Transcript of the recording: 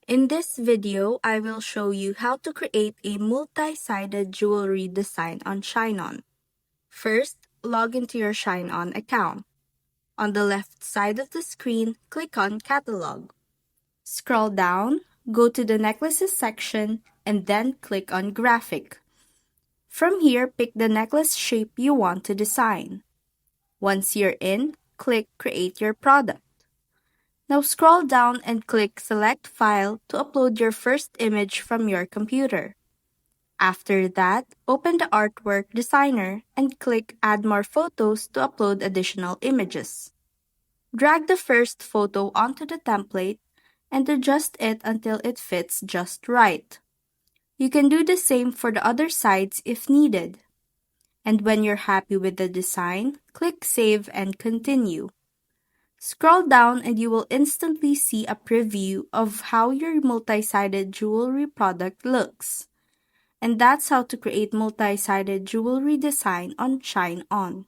In this video, I will show you how to create a multi-sided jewelry design on ShineOn. First, log into your ShineOn account. On the left side of the screen, click on Catalog. Scroll down, go to the Necklaces section, and then click on Graphic. From here, pick the necklace shape you want to design. Once you're in, click Create Your Product. Now scroll down and click Select File to upload your first image from your computer. After that, open the Artwork Designer and click Add More Photos to upload additional images. Drag the first photo onto the template and adjust it until it fits just right. You can do the same for the other sides if needed. And when you're happy with the design, click Save and Continue. Scroll down and you will instantly see a preview of how your multi-sided jewelry product looks. And that's how to create multi-sided jewelry design on ShineOn.